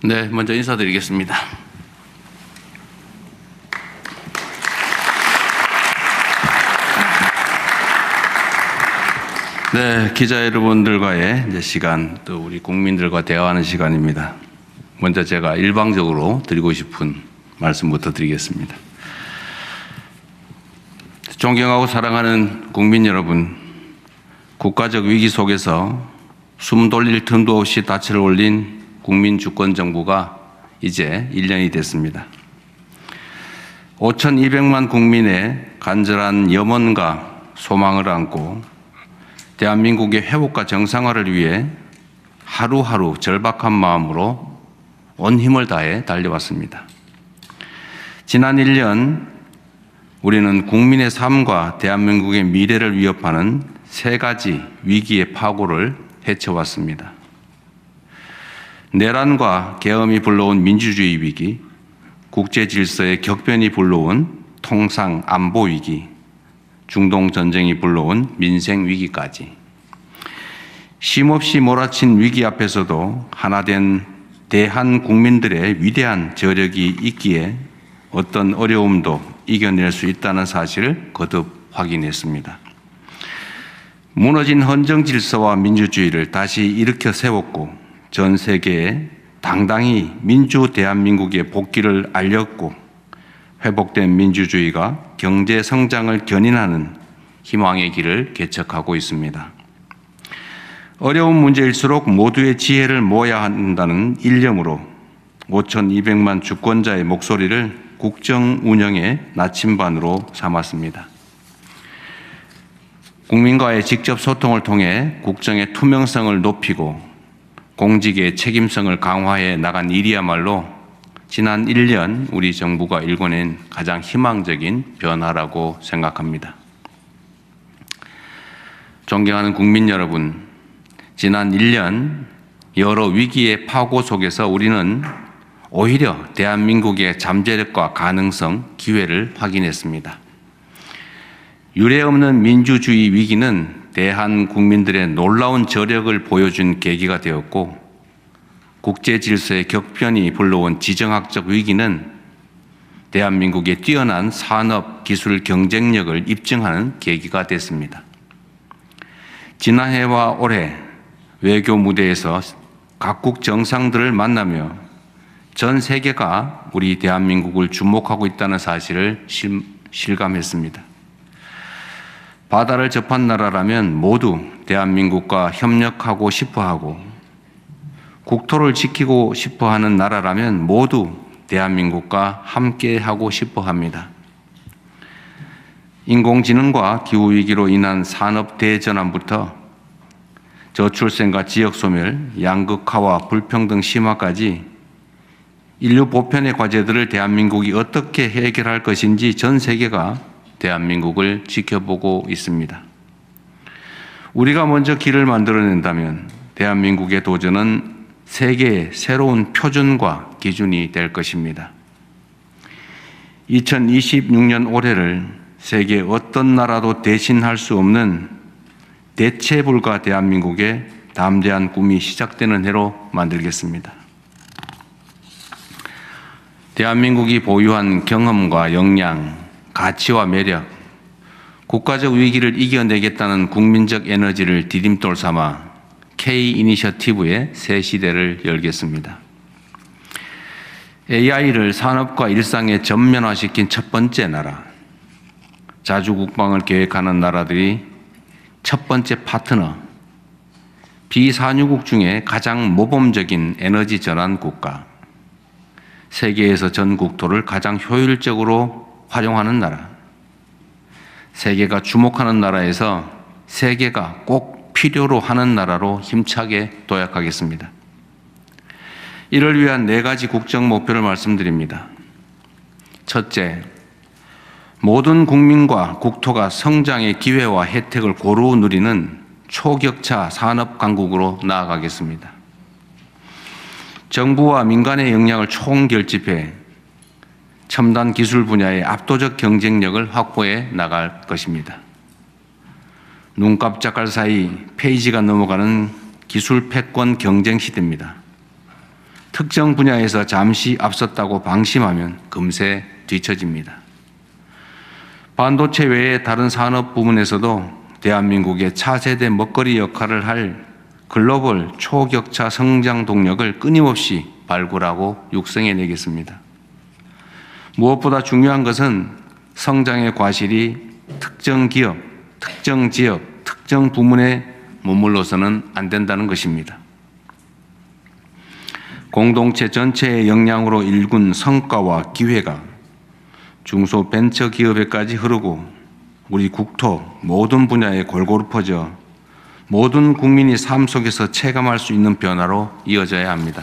네, 먼저 인사드리겠습니다. 네, 기자 여러분들과의 이제 시간, 또 우리 국민들과 대화하는 시간입니다. 먼저 제가 일방적으로 드리고 싶은 말씀부터 드리겠습니다. 존경하고 사랑하는 국민 여러분, 국가적 위기 속에서 숨 돌릴 틈도 없이 닻을 올린 국민 주권 정부가 이제 1년이 됐습니다. 5,200만 국민의 간절한 염원과 소망을 안고 대한민국의 회복과 정상화를 위해 하루하루 절박한 마음으로 온 힘을 다해 달려왔습니다. 지난 1년 우리는 국민의 삶과 대한민국의 미래를 위협하는 세 가지 위기의 파고를 헤쳐왔습니다. 내란과 계엄이 불러온 민주주의 위기, 국제 질서의 격변이 불러온 통상 안보 위기, 중동 전쟁이 불러온 민생 위기까지. 쉼없이 몰아친 위기 앞에서도 하나된 대한 국민들의 위대한 저력이 있기에 어떤 어려움도 이겨낼 수 있다는 사실을 거듭 확인했습니다. 무너진 헌정 질서와 민주주의를 다시 일으켜 세웠고 전 세계에 당당히 민주 대한민국의 복귀를 알렸고 회복된 민주주의가 경제 성장을 견인하는 희망의 길을 개척하고 있습니다. 어려운 문제일수록 모두의 지혜를 모아야 한다는 일념으로 5,200만 주권자의 목소리를 국정 운영의 나침반으로 삼았습니다. 국민과의 직접 소통을 통해 국정의 투명성을 높이고 공직의 책임성을 강화해 나간 일이야말로 지난 1년 우리 정부가 일궈낸 가장 희망적인 변화라고 생각합니다. 존경하는 국민 여러분, 지난 1년 여러 위기의 파고 속에서 우리는 오히려 대한민국의 잠재력과 가능성, 기회를 확인했습니다. 유례없는 민주주의 위기는 대한 국민들의 놀라운 저력을 보여준 계기가 되었고 국제 질서의 격변이 불러온 지정학적 위기는 대한민국의 뛰어난 산업, 기술 경쟁력을 입증하는 계기가 됐습니다. 지난해와 올해 외교 무대에서 각국 정상들을 만나며 전 세계가 우리 대한민국을 주목하고 있다는 사실을 실감했습니다. 바다를 접한 나라라면 모두 대한민국과 협력하고 싶어하고 국토를 지키고 싶어하는 나라라면 모두 대한민국과 함께하고 싶어합니다. 인공지능과 기후위기로 인한 산업 대전환부터 저출생과 지역소멸, 양극화와 불평등 심화까지 인류 보편의 과제들을 대한민국이 어떻게 해결할 것인지 전 세계가 대한민국을 지켜보고 있습니다. 우리가 먼저 길을 만들어낸다면 대한민국의 도전은 세계의 새로운 표준과 기준이 될 것입니다. 2026년 올해를 세계 어떤 나라도 대신할 수 없는 대체 불가 대한민국의 담대한 꿈이 시작되는 해로 만들겠습니다. 대한민국이 보유한 경험과 역량, 가치와 매력, 국가적 위기를 이겨내겠다는 국민적 에너지를 디딤돌 삼아 K-이니셔티브의 새 시대를 열겠습니다. AI를 산업과 일상에 전면화시킨 첫 번째 나라, 자주국방을 계획하는 나라들이 첫 번째 파트너, 비산유국 중에 가장 모범적인 에너지 전환 국가, 세계에서 전 국토를 가장 효율적으로 활용하는 나라, 세계가 주목하는 나라에서 세계가 꼭 필요로 하는 나라로 힘차게 도약하겠습니다. 이를 위한 네 가지 국정 목표를 말씀드립니다. 첫째, 모든 국민과 국토가 성장의 기회와 혜택을 고루 누리는 초격차 산업 강국으로 나아가겠습니다. 정부와 민간의 역량을 총결집해 첨단 기술 분야의 압도적 경쟁력을 확보해 나갈 것입니다. 눈 깜짝할 사이 페이지가 넘어가는 기술 패권 경쟁 시대입니다. 특정 분야에서 잠시 앞섰다고 방심하면 금세 뒤처집니다. 반도체 외의 다른 산업 부문에서도 대한민국의 차세대 먹거리 역할을 할 글로벌 초격차 성장 동력을 끊임없이 발굴하고 육성해내겠습니다. 무엇보다 중요한 것은 성장의 과실이 특정 기업, 특정 지역, 특정 부문에 머물러서는 안 된다는 것입니다. 공동체 전체의 역량으로 일군 성과와 기회가 중소벤처기업에까지 흐르고 우리 국토 모든 분야에 골고루 퍼져 모든 국민이 삶 속에서 체감할 수 있는 변화로 이어져야 합니다.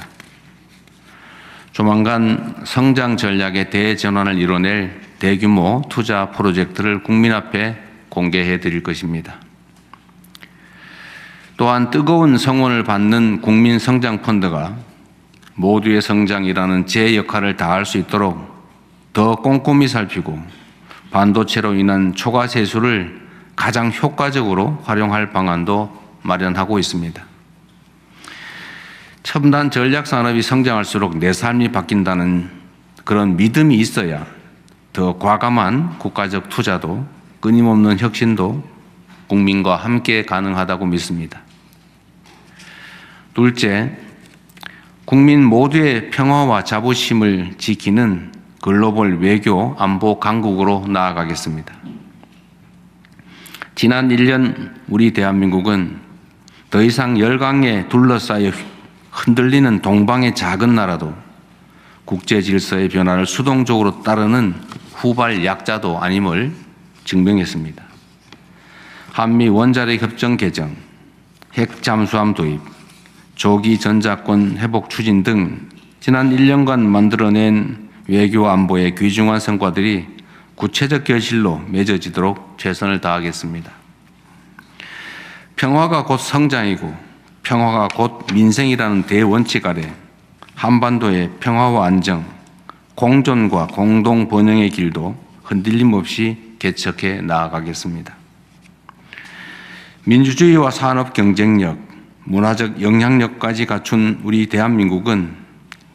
조만간 성장 전략의 대전환을 이뤄낼 대규모 투자 프로젝트를 국민 앞에 공개해 드릴 것입니다. 또한 뜨거운 성원을 받는 국민성장펀드가 모두의 성장이라는 제 역할을 다할 수 있도록 더 꼼꼼히 살피고 반도체로 인한 초과 세수를 가장 효과적으로 활용할 방안도 마련하고 있습니다. 첨단 전략 산업이 성장할수록 내 삶이 바뀐다는 그런 믿음이 있어야 더 과감한 국가적 투자도 끊임없는 혁신도 국민과 함께 가능하다고 믿습니다. 둘째, 국민 모두의 평화와 자부심을 지키는 글로벌 외교 안보 강국으로 나아가겠습니다. 지난 1년 우리 대한민국은 더 이상 열강에 둘러싸여 흔들리는 동방의 작은 나라도 국제 질서의 변화를 수동적으로 따르는 후발 약자도 아님을 증명했습니다. 한미 원자력 협정 개정, 핵 잠수함 도입, 조기 전자권 회복 추진 등 지난 1년간 만들어낸 외교 안보의 귀중한 성과들이 구체적 결실로 맺어지도록 최선을 다하겠습니다. 평화가 곧 성장이고 평화가 곧 민생이라는 대원칙 아래 한반도의 평화와 안정, 공존과 공동 번영의 길도 흔들림 없이 개척해 나아가겠습니다. 민주주의와 산업 경쟁력, 문화적 영향력까지 갖춘 우리 대한민국은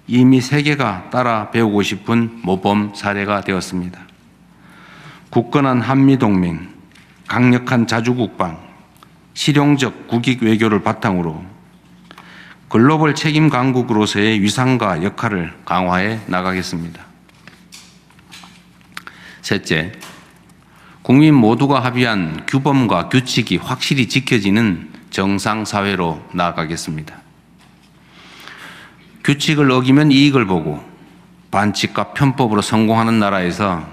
이미 세계가 따라 배우고 싶은 모범 사례가 되었습니다. 굳건한 한미동맹, 강력한 자주국방, 실용적 국익 외교를 바탕으로 글로벌 책임 강국으로서의 위상과 역할을 강화해 나가겠습니다. 셋째, 국민 모두가 합의한 규범과 규칙이 확실히 지켜지는 정상사회로 나아가겠습니다. 규칙을 어기면 이익을 보고 반칙과 편법으로 성공하는 나라에서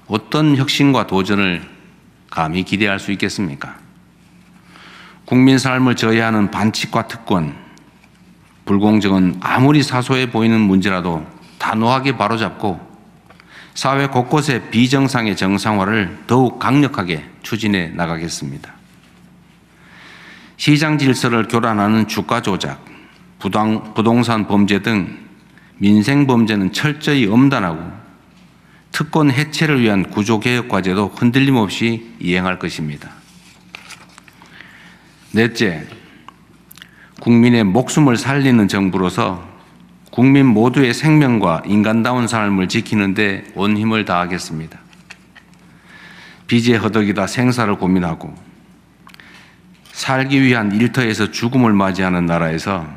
어떤 혁신과 도전을 감히 기대할 수 있겠습니까? 국민 삶을 저해하는 반칙과 특권, 불공정은 아무리 사소해 보이는 문제라도 단호하게 바로잡고 사회 곳곳의 비정상의 정상화를 더욱 강력하게 추진해 나가겠습니다. 시장 질서를 교란하는 주가 조작, 부동산 범죄 등 민생 범죄는 철저히 엄단하고 특권 해체를 위한 구조개혁 과제도 흔들림 없이 이행할 것입니다. 넷째, 국민의 목숨을 살리는 정부로서 국민 모두의 생명과 인간다운 삶을 지키는 데 온 힘을 다하겠습니다. 빚에 허덕이다 생사를 고민하고 살기 위한 일터에서 죽음을 맞이하는 나라에서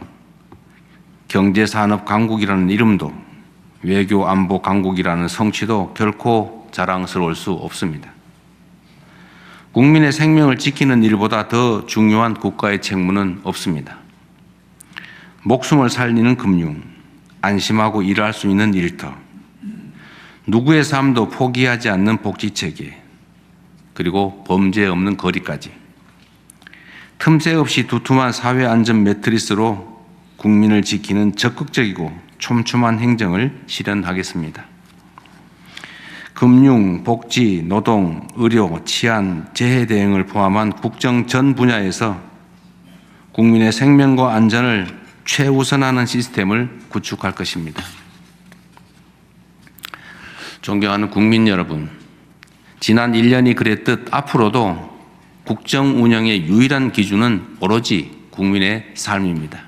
경제산업 강국이라는 이름도 외교 안보 강국이라는 성취도 결코 자랑스러울 수 없습니다. 국민의 생명을 지키는 일보다 더 중요한 국가의 책무는 없습니다. 목숨을 살리는 금융, 안심하고 일할 수 있는 일터, 누구의 삶도 포기하지 않는 복지체계, 그리고 범죄 없는 거리까지 틈새 없이 두툼한 사회 안전 매트리스로 국민을 지키는 적극적이고 촘촘한 행정을 실현하겠습니다. 금융, 복지, 노동, 의료, 치안, 재해 대응을 포함한 국정 전 분야에서 국민의 생명과 안전을 최우선하는 시스템을 구축할 것입니다. 존경하는 국민 여러분, 지난 1년이 그랬듯 앞으로도 국정 운영의 유일한 기준은 오로지 국민의 삶입니다.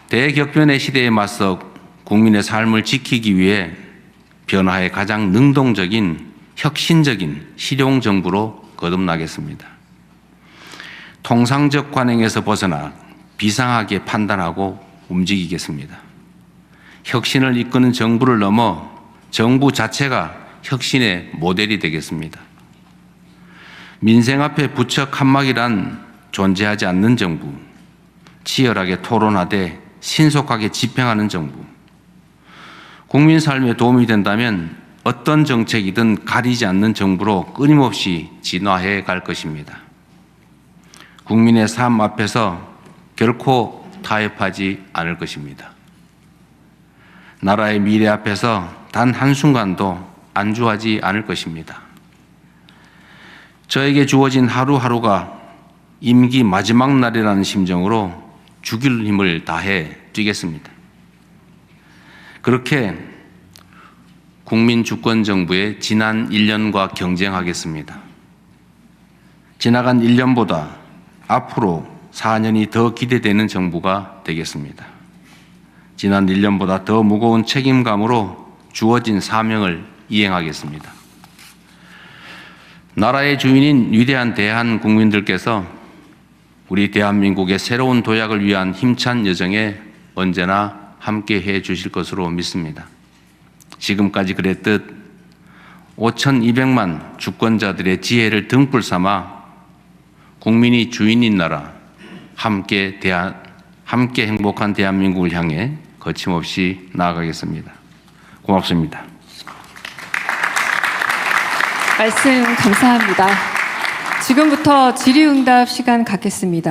대격변의 시대에 맞서 국민의 삶을 지키기 위해 변화에 가장 능동적인 혁신적인 실용정부로 거듭나겠습니다. 통상적 관행에서 벗어나 비상하게 판단하고 움직이겠습니다. 혁신을 이끄는 정부를 넘어 정부 자체가 혁신의 모델이 되겠습니다. 민생 앞에 부처 칸막이란 존재하지 않는 정부, 치열하게 토론하되 신속하게 집행하는 정부, 국민 삶에 도움이 된다면 어떤 정책이든 가리지 않는 정부로 끊임없이 진화해 갈 것입니다. 국민의 삶 앞에서 결코 타협하지 않을 것입니다. 나라의 미래 앞에서 단 한순간도 안주하지 않을 것입니다. 저에게 주어진 하루하루가 임기 마지막 날이라는 심정으로 죽일 힘을 다해 뛰겠습니다. 그렇게 국민주권정부의 지난 1년과 경쟁하겠습니다. 지나간 1년보다 앞으로 4년이 더 기대되는 정부가 되겠습니다. 지난 1년보다 더 무거운 책임감으로 주어진 사명을 이행하겠습니다. 나라의 주인인 위대한 대한 국민들께서 우리 대한민국의 새로운 도약을 위한 힘찬 여정에 언제나 함께 해 주실 것으로 믿습니다. 지금까지 그랬듯 5,200만 주권자들의 지혜를 등불 삼아 국민이 주인인 나라, 함께 행복한 대한민국을 향해 거침없이 나아가겠습니다. 고맙습니다. 말씀 감사합니다. 지금부터 질의응답 시간 갖겠습니다.